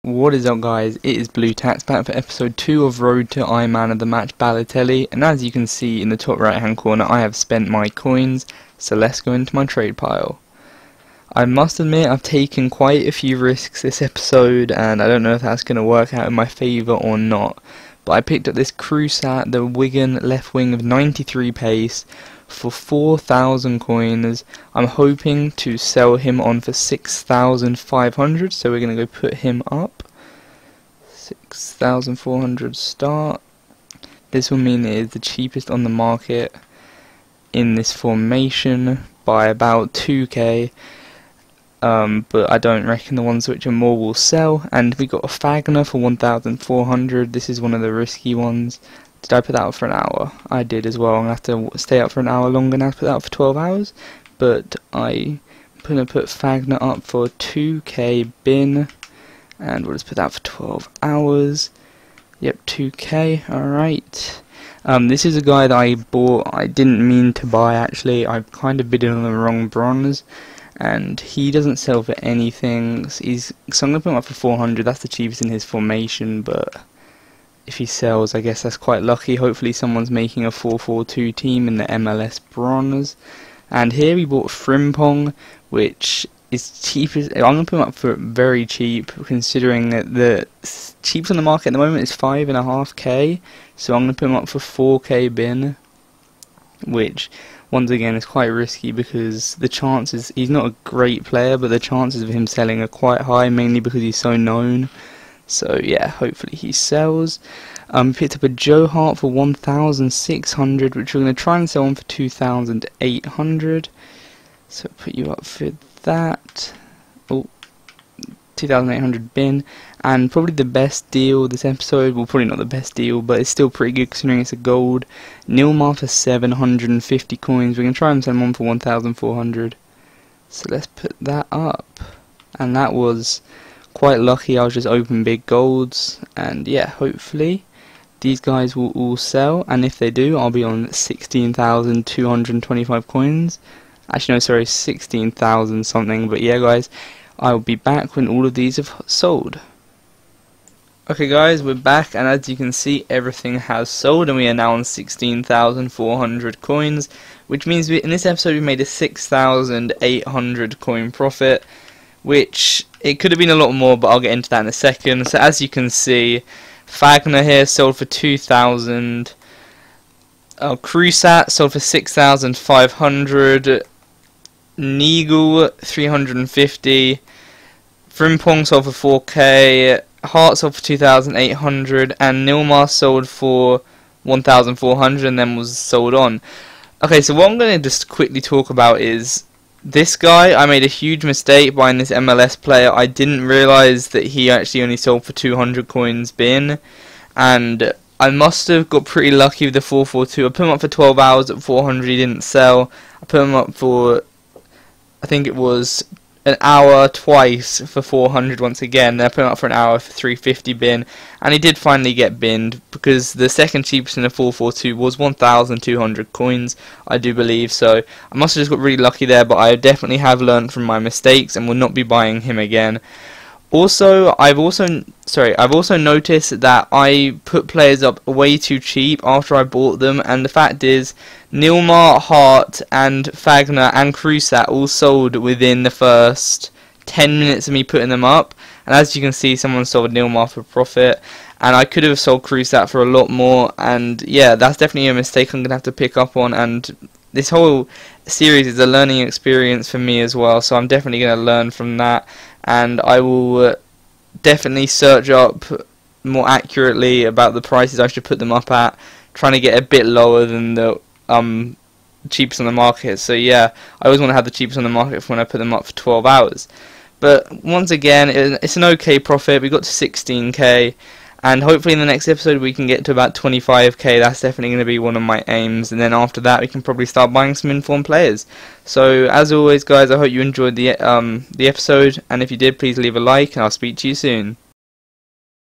What is up, guys? It is Blue Tax back for episode 2 of Road to Man of the Match Balotelli, and as you can see in the top right hand corner, I have spent my coins, so let's go into my trade pile. I must admit I've taken quite a few risks this episode, and I don't know if that's going to work out in my favour or not, but I picked up this Crusat, the Wigan left wing of 93 pace, for 4,000 coins. I'm hoping to sell him on for 6,500, so we're going to go put him up. 6,400 start. This will mean it is the cheapest on the market in this formation by about 2k, but I don't reckon the ones which are more will sell. And we got a Fagner for 1,400. This is one of the risky ones. Did I put that up for an hour? I did as well. I'm going to have to stay up for an hour longer now to put that up for 12 hours. But I'm going to put Fagner up for 2k bin. And we'll just put that for 12 hours. Yep, 2k. Alright. This is a guy that I bought. I didn't mean to buy, actually. I kind of bid on the wrong bronze. And he doesn't sell for anything. So I'm going to put him up for 400. That's the cheapest in his formation, but if he sells, I guess that's quite lucky. Hopefully someone's making a 4-4-2 team in the MLS bronze. And here we bought Frimpong, which is cheapest. I'm going to put him up for very cheap, considering that the cheapest on the market at the moment is 5.5k. So I'm going to put him up for 4k bin, which once again is quite risky because the chances, he's not a great player, but the chances of him selling are quite high, mainly because he's so known. So yeah, hopefully he sells. Picked up a Joe Hart for 1,600, which we're going to try and sell on for 2,800. So put you up for that. Oh, 2,800 bin. And probably the best deal this episode, well, probably not the best deal, but it's still pretty good considering it's a gold. Nilmar for 750 coins. We're going to try and sell him on for 1,400. So let's put that up. And that was quite lucky. I was just open big golds, and yeah, hopefully these guys will all sell, and if they do, I'll be on 16,225 coins. Actually no, sorry, 16,000 something. But yeah guys, I'll be back when all of these have sold. Okay guys, we're back, and as you can see, everything has sold, and we are now on 16,400 coins, which means in this episode we made a 6,800 coin profit, which it could have been a lot more, but I'll get into that in a second. So as you can see, Fagner here sold for 2,000. Crusat sold for 6,500. Neagle 350. Frimpong sold for 4k. Hart sold for 2,800, and Nilmar sold for 1,400, and then was sold on. Okay, so what I'm going to just quickly talk about is this guy. I made a huge mistake buying this MLS player. I didn't realise that he actually only sold for 200 coins bin, and I must have got pretty lucky with the 442. I put him up for 12 hours at 400, he didn't sell. I put him up for, I think it was an hour twice for 400 once again. Then I put him up for an hour for 350 bin, and he did finally get binned because the second cheapest in the 442 was 1,200 coins, I do believe. So I must have just got really lucky there, but I definitely have learned from my mistakes and will not be buying him again. Also, I've also noticed that I put players up way too cheap after I bought them, and the fact is, Nilmar, Hart, and Fagner and Crusat all sold within the first 10 minutes of me putting them up. And as you can see, someone sold Nilmar for profit, and I could have sold Crusat for a lot more. And yeah, that's definitely a mistake I'm gonna have to pick up on. And this whole series is a learning experience for me as well, so I'm definitely gonna learn from that. And I will definitely search up more accurately about the prices I should put them up at, trying to get a bit lower than the cheapest on the market. So yeah, I always want to have the cheapest on the market for when I put them up for 12 hours. But once again, it's an okay profit. We got to 16k, and hopefully in the next episode we can get to about 25k. That's definitely going to be one of my aims, and then after that we can probably start buying some informed players. So as always guys, I hope you enjoyed the episode, and if you did, please leave a like, and I'll speak to you soon.